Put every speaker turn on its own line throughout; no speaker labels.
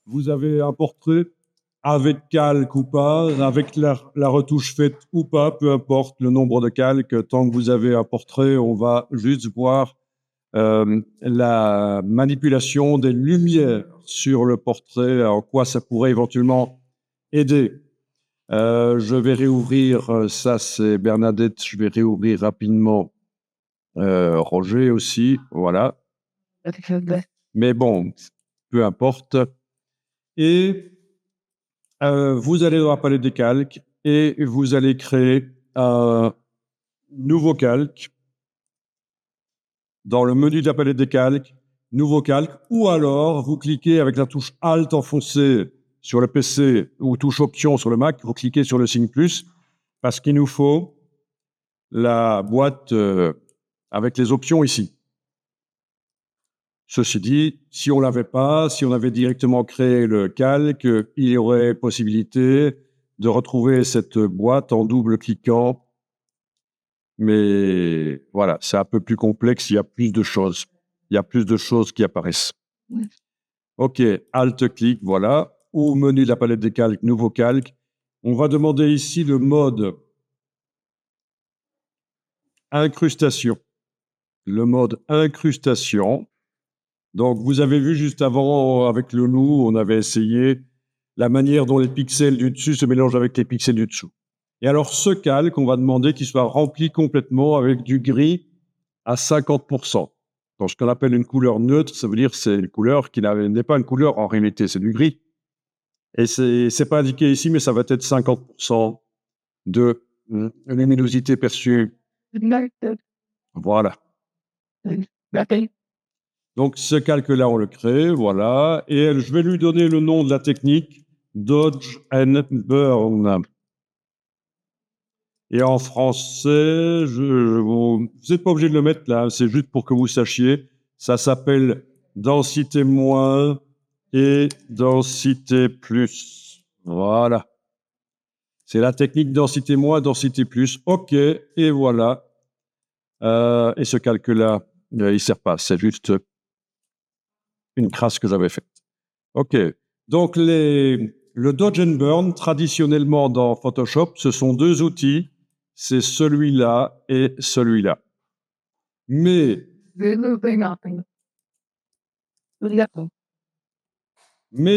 Vous avez un portrait avec calque ou pas, avec la retouche faite ou pas, peu importe le nombre de calques. Tant que vous avez un portrait, on va juste voir la manipulation des lumières sur le portrait, en quoi ça pourrait éventuellement aider. Je vais réouvrir, ça c'est Bernadette, je vais réouvrir rapidement Roger aussi, voilà. Mais bon, peu importe. Et vous allez dans la palette des calques et vous allez créer un nouveau calque dans le menu de la palette des calques, nouveau calque, ou alors vous cliquez avec la touche Alt enfoncée sur le PC ou touche Option sur le Mac, vous cliquez sur le signe plus, parce qu'il nous faut la boîte avec les options ici. Ceci dit, si on l'avait pas, si on avait directement créé le calque, il y aurait possibilité de retrouver cette boîte en double cliquant. Mais voilà, c'est un peu plus complexe, il y a plus de choses. Il y a plus de choses qui apparaissent. Oui. OK, Alt-clic, voilà. Au menu de la palette des calques, nouveau calque. On va demander ici le mode incrustation. Le mode incrustation. Donc, vous avez vu juste avant, avec le loup, on avait essayé la manière dont les pixels du dessus se mélangent avec les pixels du dessous. Et alors, ce calque, on va demander qu'il soit rempli complètement avec du gris à 50%. Donc, ce qu'on appelle une couleur neutre, ça veut dire que c'est une couleur qui n'est pas une couleur en réalité, c'est du gris. Et c'est pas indiqué ici, mais ça va être 50% de luminosité perçue. Voilà. Donc, ce calque-là, on le crée, voilà. Et je vais lui donner le nom de la technique, Dodge and Burn. Et en français, vous n'êtes pas obligé de le mettre là, c'est juste pour que vous sachiez. Ça s'appelle densité moins et densité plus. Voilà. C'est la technique densité moins, densité plus. OK, et voilà. Et ce calque-là, il ne sert pas, c'est juste une crasse que j'avais faite. OK. Donc, le Dodge and Burn, traditionnellement dans Photoshop, ce sont deux outils. C'est celui-là et celui-là. Mais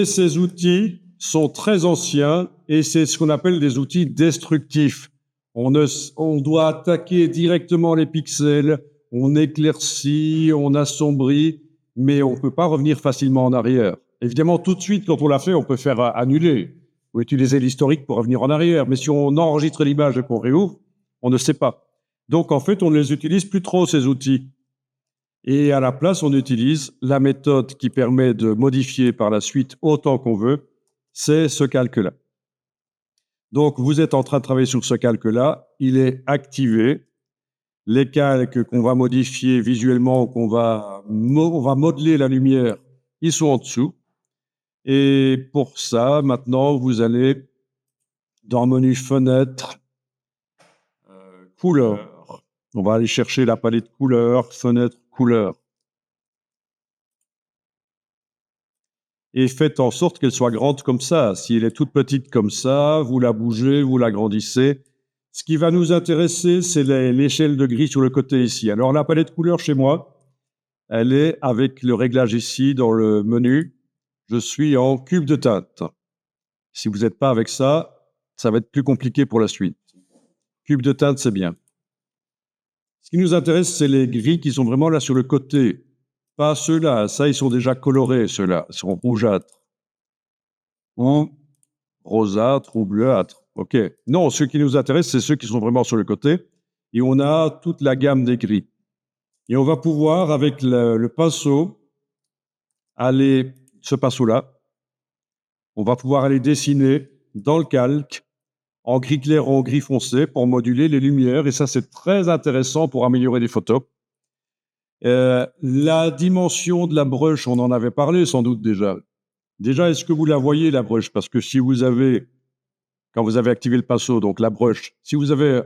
ces outils sont très anciens et c'est ce qu'on appelle des outils destructifs. On doit attaquer directement les pixels, on éclaircit, on assombrit, mais on ne peut pas revenir facilement en arrière. Évidemment, tout de suite, quand on l'a fait, on peut faire annuler ou utiliser l'historique pour revenir en arrière. Mais si on enregistre l'image et qu'on réouvre, on ne sait pas. Donc, en fait, on ne les utilise plus trop, ces outils. Et à la place, on utilise la méthode qui permet de modifier par la suite autant qu'on veut, c'est ce calque-là. Donc, vous êtes en train de travailler sur ce calque-là, il est activé. Les calques qu'on va modifier visuellement, on va modeler la lumière, ils sont en dessous. Et pour ça, maintenant, vous allez dans le menu Fenêtre, Couleurs. On va aller chercher la palette Couleurs, Fenêtre, Couleurs. Et faites en sorte qu'elle soit grande comme ça. Si elle est toute petite comme ça, vous la bougez, vous l'agrandissez. Ce qui va nous intéresser, c'est l'échelle de gris sur le côté ici. Alors, la palette Couleurs chez moi, elle est avec le réglage ici dans le menu. Je suis en cube de teinte. Si vous n'êtes pas avec ça, ça va être plus compliqué pour la suite. Cube de teinte, c'est bien. Ce qui nous intéresse, c'est les gris qui sont vraiment là sur le côté. Pas ceux-là. Ça, ils sont déjà colorés, ceux-là. Ils sont rougeâtres. Ou rosâtres ou bleuâtres. OK. Non, ceux qui nous intéressent, c'est ceux qui sont vraiment sur le côté. Et on a toute la gamme des gris. Et on va pouvoir, avec le pinceau, ce pinceau-là, on va pouvoir aller dessiner dans le calque en gris clair ou en gris foncé pour moduler les lumières. Et ça, c'est très intéressant pour améliorer les photos. La dimension de la brush, on en avait parlé sans doute déjà. Déjà, est-ce que vous la voyez, la brush? Parce que si vous avez, quand vous avez activé le pinceau, donc la brush, si vous avez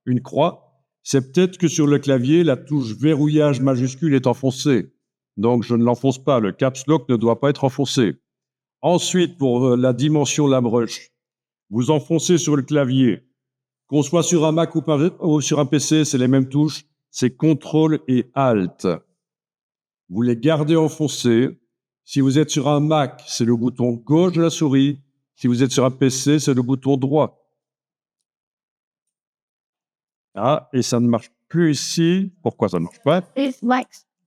une croix, c'est peut-être que sur le clavier, la touche verrouillage majuscule est enfoncée. Donc, je ne l'enfonce pas. Le caps lock ne doit pas être enfoncé. Ensuite, pour la dimension de la brush, vous enfoncez sur le clavier. Qu'on soit sur un Mac ou sur un PC, c'est les mêmes touches. C'est CTRL et ALT. Vous les gardez enfoncés. Si vous êtes sur un Mac, c'est le bouton gauche de la souris. Si vous êtes sur un PC, c'est le bouton droit. Ah, et ça ne marche plus ici. Pourquoi ça ne marche pas?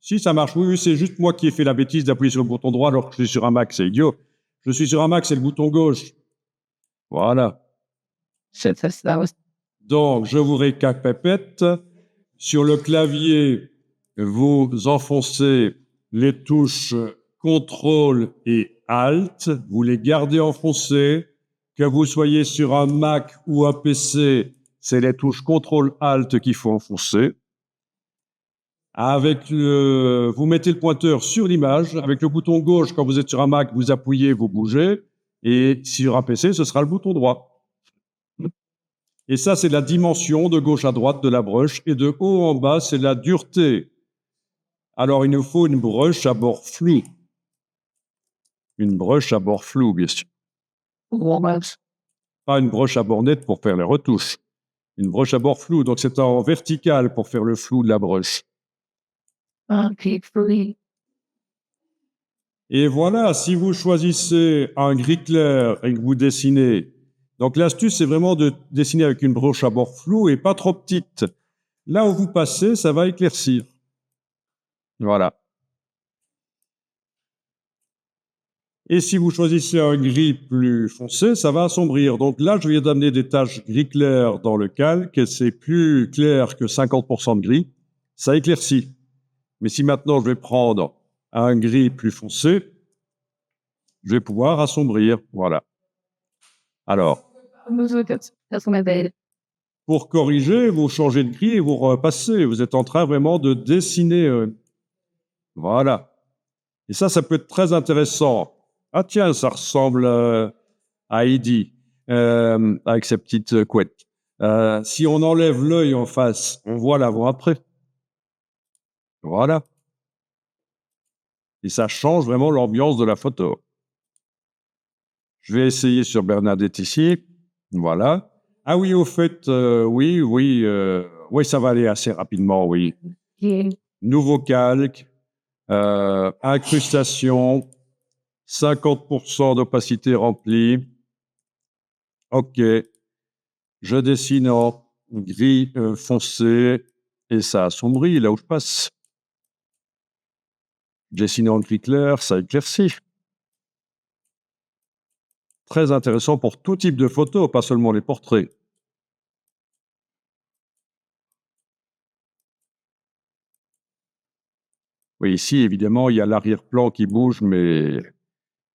Si, ça marche. Oui, c'est juste moi qui ai fait la bêtise d'appuyer sur le bouton droit alors que je suis sur un Mac. C'est idiot. Je suis sur un Mac, c'est le bouton gauche. Voilà. Donc, je vous récapépète. Sur le clavier, vous enfoncez les touches CTRL et ALT. Vous les gardez enfoncées. Que vous soyez sur un Mac ou un PC, c'est les touches CTRL ALT qu'il faut enfoncer. Vous mettez le pointeur sur l'image. Avec le bouton gauche, quand vous êtes sur un Mac, vous appuyez, vous bougez. Et sur un PC, ce sera le bouton droit. Et ça, c'est la dimension de gauche à droite de la brush. Et de haut en bas, c'est la dureté. Alors, il nous faut une brush à bord flou. Une brush à bord flou, bien sûr. Pas une brush à bord net pour faire les retouches. Une brush à bord flou. Donc, c'est en vertical pour faire le flou de la brush. Et voilà, si vous choisissez un gris clair et que vous dessinez, donc l'astuce, c'est vraiment de dessiner avec une broche à bord flou et pas trop petite. Là où vous passez, ça va éclaircir. Voilà. Et si vous choisissez un gris plus foncé, ça va assombrir. Donc là, je viens d'amener des taches gris clair dans le calque et c'est plus clair que 50% de gris. Ça éclaircit. Mais si maintenant je vais prendre un gris plus foncé, je vais pouvoir assombrir. Voilà. Alors, pour corriger, vous changez de gris et vous repassez. Vous êtes en train vraiment de dessiner. Voilà. Et ça peut être très intéressant. Ah tiens, ça ressemble à Heidi, avec ses petites couettes. Si on enlève l'œil en face, on voit l'avant-après. Voilà. Et ça change vraiment l'ambiance de la photo. Je vais essayer sur Bernadette ici. Voilà. Ah oui, au fait, oui, ça va aller assez rapidement, oui. Nouveau calque, incrustation, 50% d'opacité remplie. OK. Je dessine en gris foncé et ça assombrit là où je passe. Je dessine en gris clair, ça éclaircit. Très intéressant pour tout type de photos, pas seulement les portraits. Oui, ici, évidemment, il y a l'arrière-plan qui bouge, mais il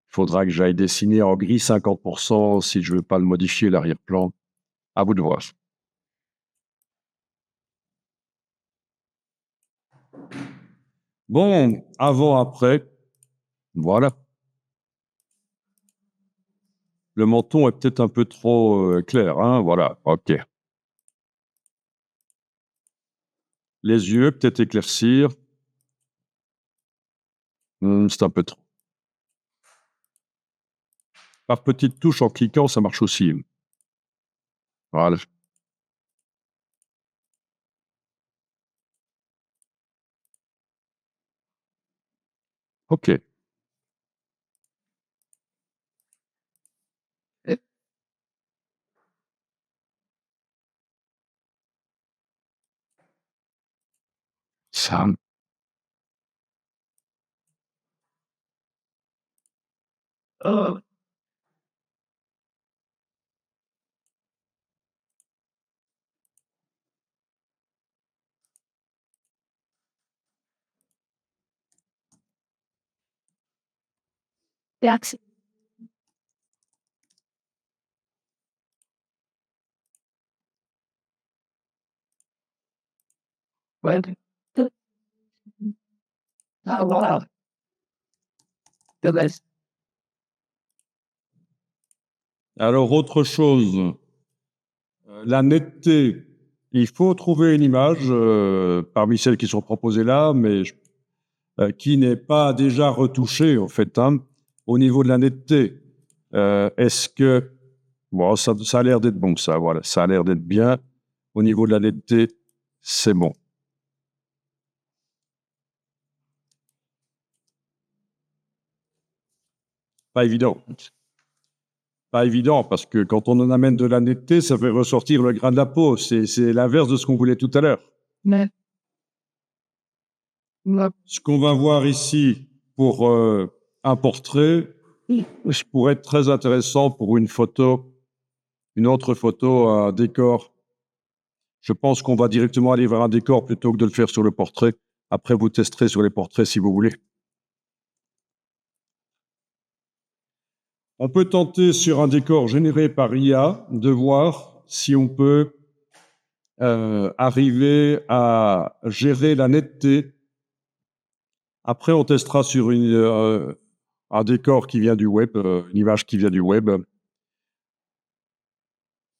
faudra que j'aille dessiner en gris 50% si je ne veux pas le modifier, l'arrière-plan. À vous de voir. Bon, avant, après, voilà. Le menton est peut-être un peu trop clair, hein, voilà, OK. Les yeux, peut-être éclaircir. C'est un peu trop. Par petites touches en cliquant, ça marche aussi. Voilà. OK. Ça. Alors, autre chose, la netteté. Il faut trouver une image parmi celles qui sont proposées là, mais qui n'est pas déjà retouchée, en fait. Hein. Au niveau de la netteté, est-ce que... Bon, ça a l'air d'être bon, ça, voilà. Ça a l'air d'être bien. Au niveau de la netteté, c'est bon. Pas évident. Pas évident, parce que quand on en amène de la netteté, ça fait ressortir le grain de la peau. C'est l'inverse de ce qu'on voulait tout à l'heure.
Mais, la-
Ce qu'on va voir ici pour un portrait, ça pourrait être très intéressant pour une photo, une autre photo, un décor. Je pense qu'on va directement aller vers un décor plutôt que de le faire sur le portrait. Après, vous testerez sur les portraits si vous voulez. On peut tenter sur un décor généré par IA de voir si on peut arriver à gérer la netteté. Après, on testera sur un décor qui vient du web, une image qui vient du web.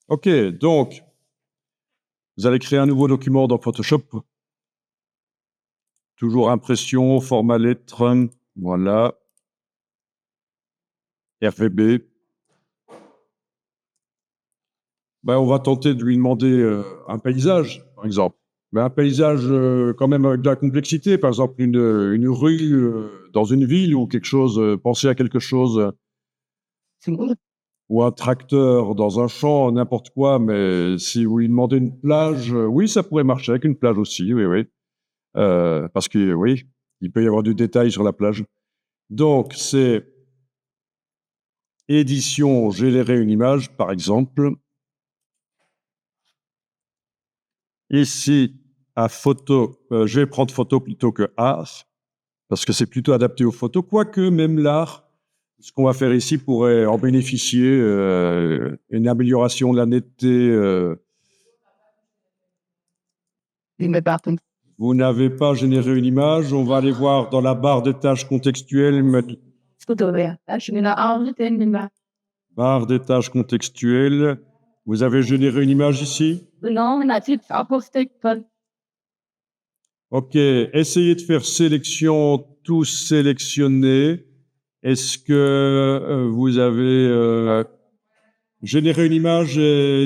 OK, donc, vous allez créer un nouveau document dans Photoshop. Toujours impression, format lettre, voilà, RGB. Ben, on va tenter de lui demander un paysage, par exemple. Mais un paysage quand même avec de la complexité, par exemple une rue dans une ville ou quelque chose, pensez à quelque chose,
c'est bon.
ou un tracteur dans un champ, n'importe quoi, mais si vous lui demandez une plage, oui, ça pourrait marcher avec une plage aussi, oui, oui. Parce que oui, il peut y avoir du détail sur la plage. Donc, c'est édition, générer une image, par exemple. Ici, à photo, je vais prendre photo plutôt que art, parce que c'est plutôt adapté aux photos, quoique même l'art, ce qu'on va faire ici pourrait en bénéficier, une amélioration de la netteté.
Il me bat.
Vous n'avez pas généré une image, on va aller voir dans la barre des tâches contextuelles,
Scudoria. Je vais la enlever,
barre des tâches contextuelles. Vous avez généré une image ici?
non, la petite apostée,
OK, essayez de faire sélection, tous sélectionnés. Est-ce que vous avez généré une image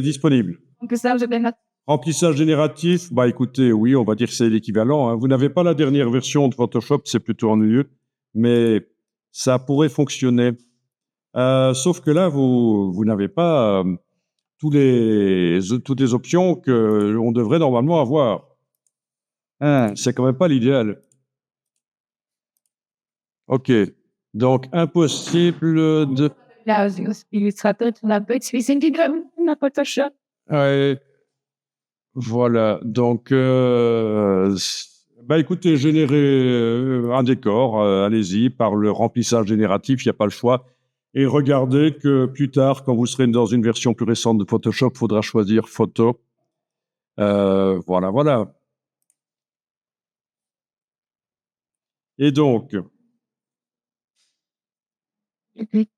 disponible?
que ça, je vais mettre.
Remplissage génératif, bah écoutez, oui, on va dire que c'est l'équivalent, hein. Vous n'avez pas la dernière version de Photoshop, c'est plutôt ennuyeux, mais ça pourrait fonctionner. Sauf que là, vous n'avez pas toutes les options qu'on devrait normalement avoir. Hein, c'est quand même pas l'idéal. OK. Donc, impossible de...
Là, illustrateur, on a pas utilisé des grammes, on n'a pas touché.
Ouais, voilà. Donc, bah écoutez, générer un décor, allez-y, par le remplissage génératif, il n'y a pas le choix. Et regardez que plus tard, quand vous serez dans une version plus récente de Photoshop, il faudra choisir photo. Voilà, voilà. Et donc,
Et puis,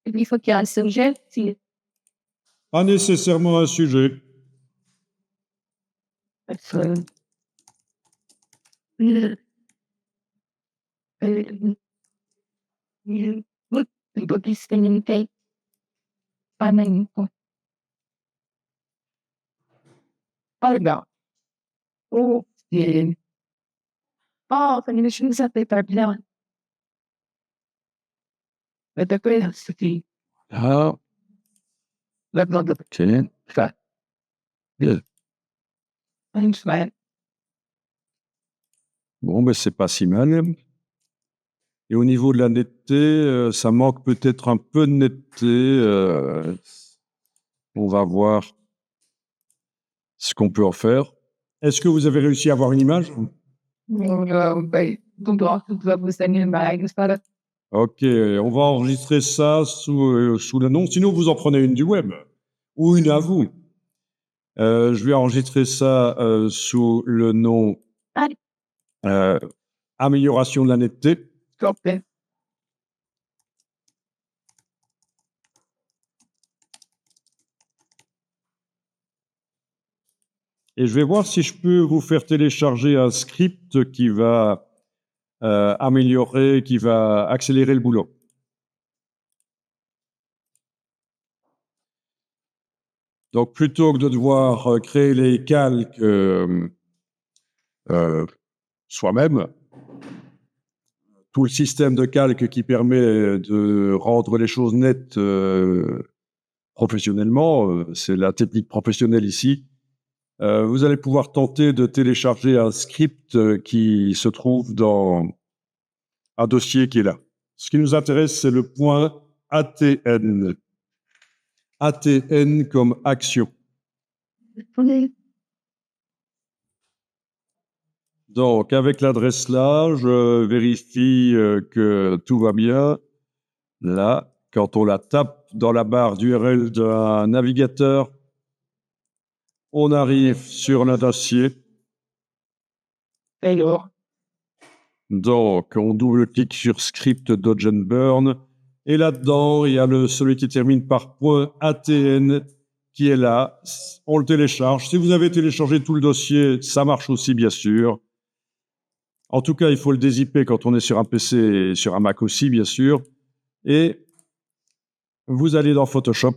il faut qu'il y ait un sujet, si,
pas nécessairement un sujet.
euh, il il faut qu'il se limite, pas même, pas bien. Oh, c'est, oh, ça ne nous fait pas bien. Mais d'après, c'était
Ah,
la grande
ok.
ça,
Bien.
une semaine.
Bon, ben c'est pas si mal. Et au niveau de la netteté, ça manque peut-être un peu de netteté. On va voir ce qu'on peut en faire. Est-ce que vous avez réussi à avoir une image?
Ben, donc, tu vas vous saigner une bague, c'est pas là.
Ok, on va enregistrer ça sous le nom. Sinon, vous en prenez une du web ou une à vous. Je vais enregistrer ça sous le nom
Allez,
euh, amélioration de la netteté.
stop.
et je vais voir si je peux vous faire télécharger un script qui va améliorer, qui va accélérer le boulot. Donc, plutôt que de devoir créer les calques soi-même, tout le système de calque qui permet de rendre les choses nettes professionnellement, c'est la technique professionnelle ici. Vous allez pouvoir tenter de télécharger un script qui se trouve dans un dossier qui est là. Ce qui nous intéresse, c'est le point ATN. ATN comme action. Donc, avec l'adresse là, je vérifie que tout va bien. Là, quand on la tape dans la barre d'URL d'un navigateur, on arrive sur le dossier.
Alors,
Donc, on double-clique sur script Dodge and Burn. Et là-dedans, il y a celui qui termine par .atn qui est là. On le télécharge. Si vous avez téléchargé tout le dossier, ça marche aussi, bien sûr. En tout cas, il faut le dézipper quand on est sur un PC et sur un Mac aussi, bien sûr. Et vous allez dans Photoshop,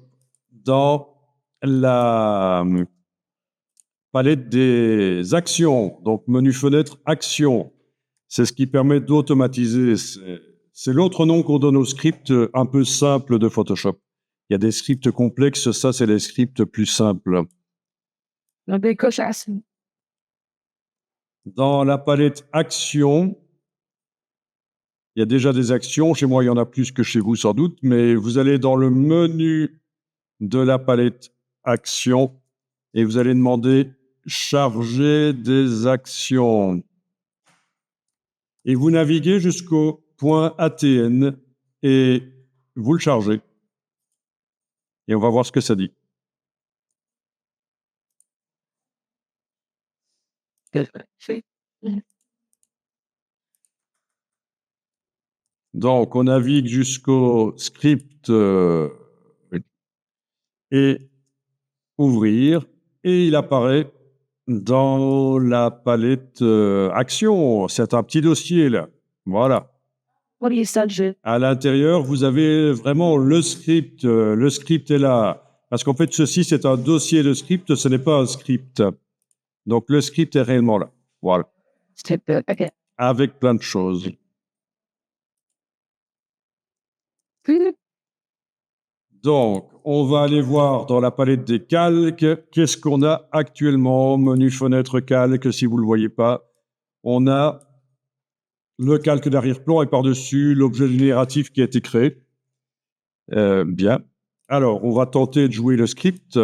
dans la palette des actions. Donc, menu fenêtre, actions. C'est ce qui permet d'automatiser. C'est l'autre nom qu'on donne aux scripts un peu simples de Photoshop. Il y a des scripts complexes, ça, c'est les scripts plus simples. Dans la palette actions, il y a déjà des actions. Chez moi, il y en a plus que chez vous, sans doute. Mais vous allez dans le menu de la palette actions et vous allez demander charger des actions. Et vous naviguez jusqu'au point ATN et vous le chargez. Et on va voir ce que ça dit. Donc, on navigue jusqu'au script et ouvrir, et il apparaît dans la palette action. C'est un petit dossier là. Voilà. À l'intérieur, vous avez vraiment le script. Le script est là. Parce qu'en fait, ceci, c'est un dossier de script, ce n'est pas un script. Donc, le script est réellement là. Voilà. Avec plein de choses. Donc, on va aller voir dans la palette des calques, qu'est-ce qu'on a actuellement. Menu fenêtre calque, si vous ne le voyez pas. On a le calque d'arrière-plan et par-dessus l'objet génératif qui a été créé. Bien. Alors, on va tenter de jouer le script.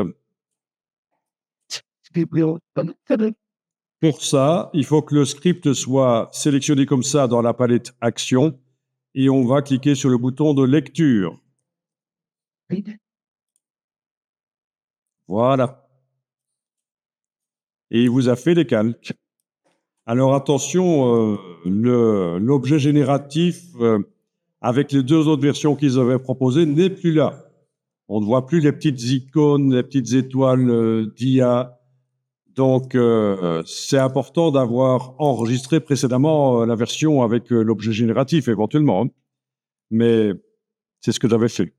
Pour ça, il faut que le script soit sélectionné comme ça dans la palette Action et on va cliquer sur le bouton de lecture. Voilà. Et il vous a fait des calques. Alors attention, l'objet génératif, avec les deux autres versions qu'ils avaient proposées, n'est plus là. On ne voit plus les petites icônes, les petites étoiles d'IA. Donc, c'est important d'avoir enregistré précédemment la version avec l'objet génératif, éventuellement. Hein. Mais c'est ce que j'avais fait.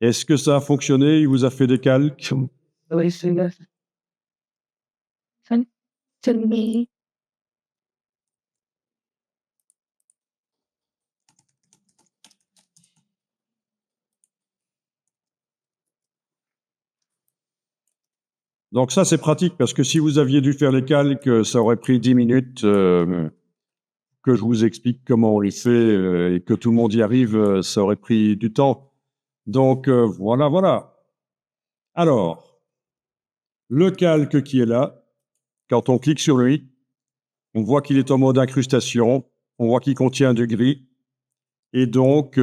Est-ce que ça a fonctionné? Il vous a fait des calques? Donc ça, c'est pratique parce que si vous aviez dû faire les calques, ça aurait pris 10 minutes que je vous explique comment on les fait et que tout le monde y arrive, ça aurait pris du temps. Donc voilà, voilà. Alors, le calque qui est là, quand on clique sur lui, on voit qu'il est en mode incrustation, on voit qu'il contient du gris, et donc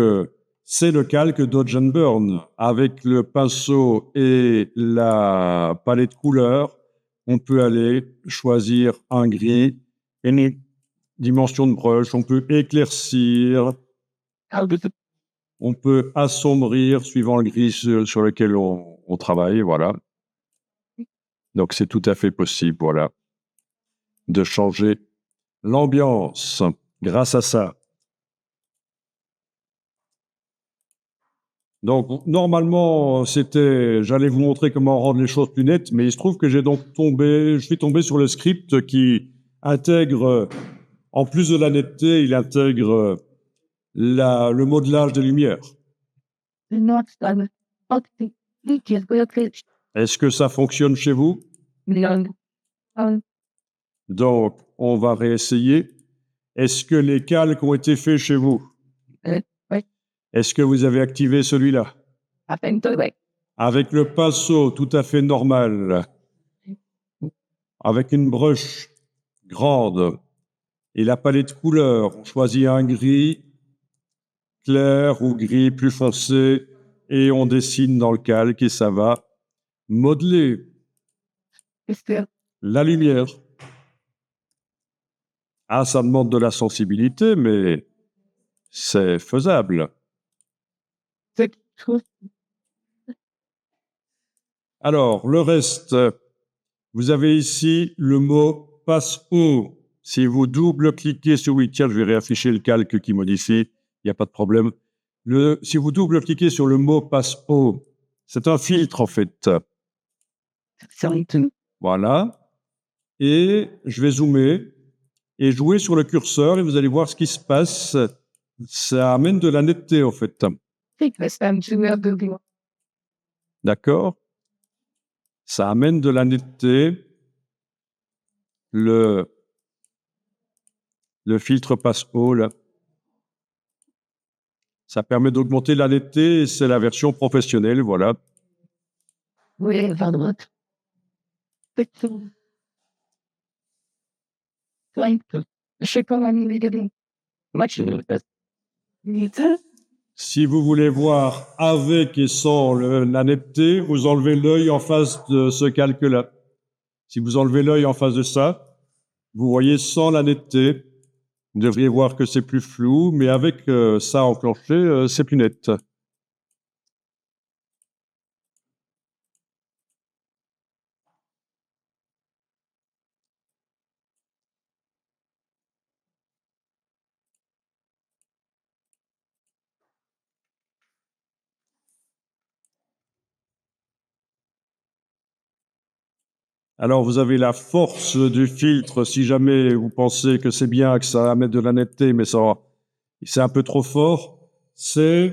c'est le calque Dodge and Burn. Avec le pinceau et la palette couleurs, on peut aller choisir un gris, une dimension de brush, on peut éclaircir, On peut assombrir suivant le gris sur lequel on travaille, voilà. Donc c'est tout à fait possible, voilà, de changer l'ambiance grâce à ça. Donc normalement, j'allais vous montrer comment rendre les choses plus nettes, mais il se trouve que je suis tombé sur le script qui intègre, en plus de la netteté, il intègre le modelage des lumières. Est-ce que ça fonctionne chez vous? Donc, on va réessayer. Est-ce que les calques ont été faits chez vous? Est-ce que vous avez activé celui-là? Avec le pinceau tout à fait normal, avec une broche grande et la palette couleur, on choisit un gris clair ou gris plus foncé et on dessine dans le calque et ça va modeler la lumière. Ah, ça demande de la sensibilité, mais c'est faisable. Alors, le reste, vous avez ici le mot passe-haut. Si vous double-cliquez sur oui, tiens, je vais réafficher le calque qui modifie, il n'y a pas de problème. Si vous double-cliquez sur le mot passe-haut, c'est un filtre en fait. Voilà. Et je vais zoomer et jouer sur le curseur et vous allez voir ce qui se passe. Ça amène de la netteté en fait. D'accord? Ça amène de la netteté. Le filtre passe-haut, là. Ça permet d'augmenter la netteté, c'est la version professionnelle, voilà. Si vous voulez voir avec et sans la netteté, vous enlevez l'œil en face de ce calque-là. Si vous enlevez l'œil en face de ça, vous voyez sans la netteté. Vous devriez voir que c'est plus flou, mais avec ça enclenché, c'est plus net. Alors, vous avez la force du filtre, si jamais vous pensez que c'est bien, que ça va mettre de la netteté, mais c'est un peu trop fort, c'est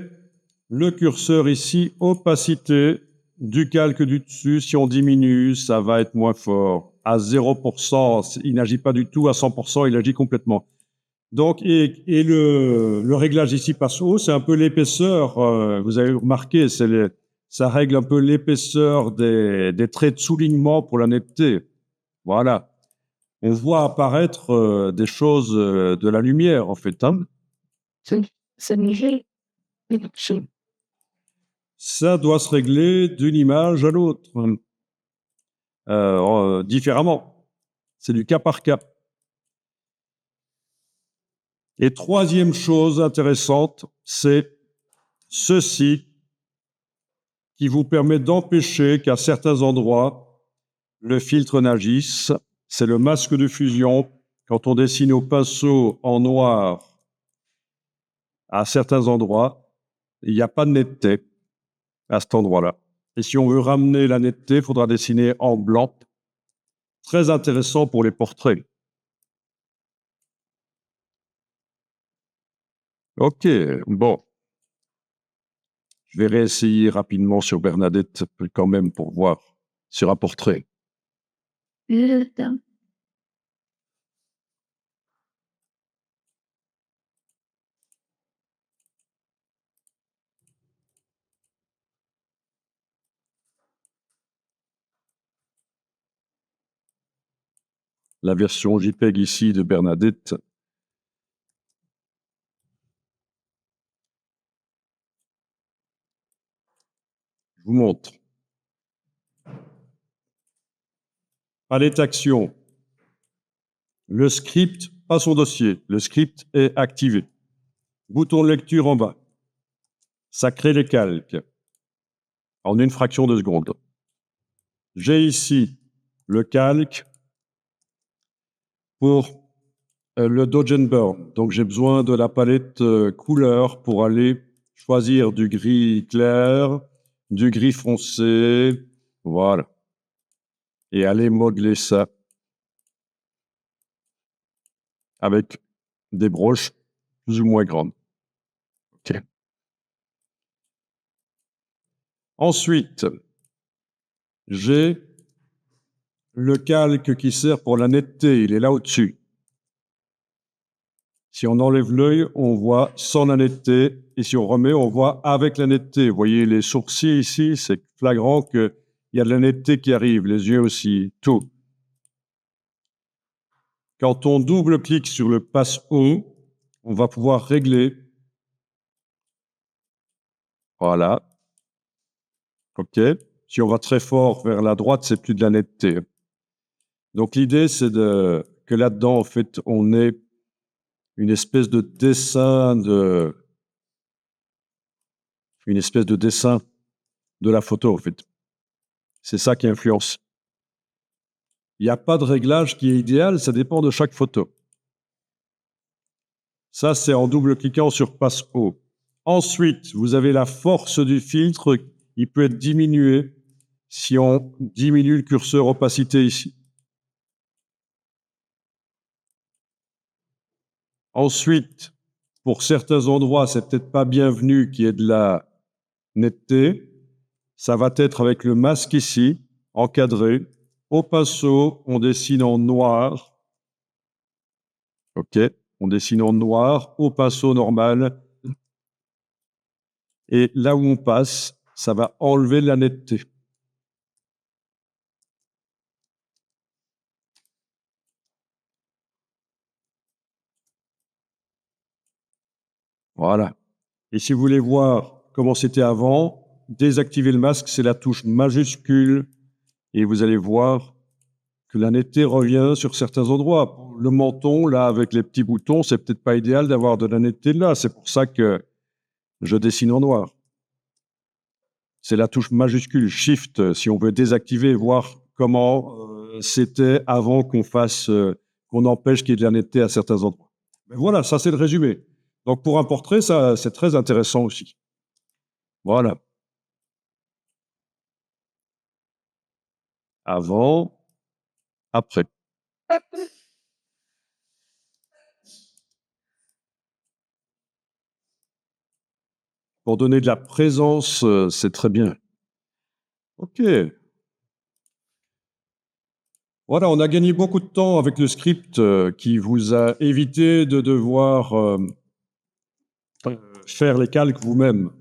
le curseur ici, opacité du calque du dessus. Si on diminue, ça va être moins fort. À 0%, il n'agit pas du tout. À 100%, il agit complètement. Donc, et le réglage ici passe haut, c'est un peu l'épaisseur. Vous avez remarqué, ça règle un peu l'épaisseur des traits de soulignement pour la netteté. Voilà. On voit apparaître des choses de la lumière, en fait. Hein. Ça doit se régler d'une image à l'autre, différemment. C'est du cas par cas. Et troisième chose intéressante, c'est ceci qui vous permet d'empêcher qu'à certains endroits, le filtre n'agisse. C'est le masque de fusion. Quand on dessine au pinceau en noir à certains endroits, il n'y a pas de netteté à cet endroit-là. Et si on veut ramener la netteté, il faudra dessiner en blanc. Très intéressant pour les portraits. Ok, bon. Je vais réessayer rapidement sur Bernadette quand même pour voir sur un portrait. La version JPEG ici de Bernadette. Je vous montre. Palette action. Le script, pas son dossier. Le script est activé. bouton de lecture en bas. Ça crée les calques en une fraction de seconde. J'ai ici le calque pour le Dodge and Burn. Donc j'ai besoin de la palette couleur pour aller choisir du gris clair, du gris foncé, voilà. Et aller modeler ça avec des broches plus ou moins grandes. OK. Ensuite, j'ai le calque qui sert pour la netteté, il est là au-dessus. Si on enlève l'œil, on voit sans la netteté, et si on remet, on voit avec la netteté. Vous voyez les sourcils ici, c'est flagrant qu'il y a de la netteté qui arrive, les yeux aussi, tout. Quand on double-clique sur le passe-haut, on va pouvoir régler. Voilà. OK. Si on va très fort vers la droite, c'est plus de la netteté. Donc l'idée, c'est que là-dedans, en fait, on ait une espèce de dessin de la photo, en fait. C'est ça qui influence. Il n'y a pas de réglage qui est idéal, ça dépend de chaque photo. Ça, c'est en double-cliquant sur Passe haut. Ensuite, vous avez la force du filtre. Il peut être diminué si on diminue le curseur opacité ici. Ensuite, pour certains endroits, c'est peut-être pas bienvenu qu'il y ait de la netteté. Ça va être avec le masque ici, encadré. Au pinceau, on dessine en noir. OK. On dessine en noir, au pinceau normal. Et là où on passe, ça va enlever la netteté. Voilà. Et si vous voulez voir comment c'était avant, désactiver le masque, c'est la touche majuscule. Et vous allez voir que la netteté revient sur certains endroits. Le menton, là, avec les petits boutons, c'est peut-être pas idéal d'avoir de la netteté là. C'est pour ça que je dessine en noir. C'est la touche majuscule, Shift, si on veut désactiver, voir comment c'était avant qu'on empêche qu'il y ait de la netteté à certains endroits. Mais voilà, ça c'est le résumé. Donc pour un portrait, ça c'est très intéressant aussi. Voilà. Avant, après. Pour donner de la présence, c'est très bien. OK. Voilà, on a gagné beaucoup de temps avec le script qui vous a évité de devoir faire les calques vous-même.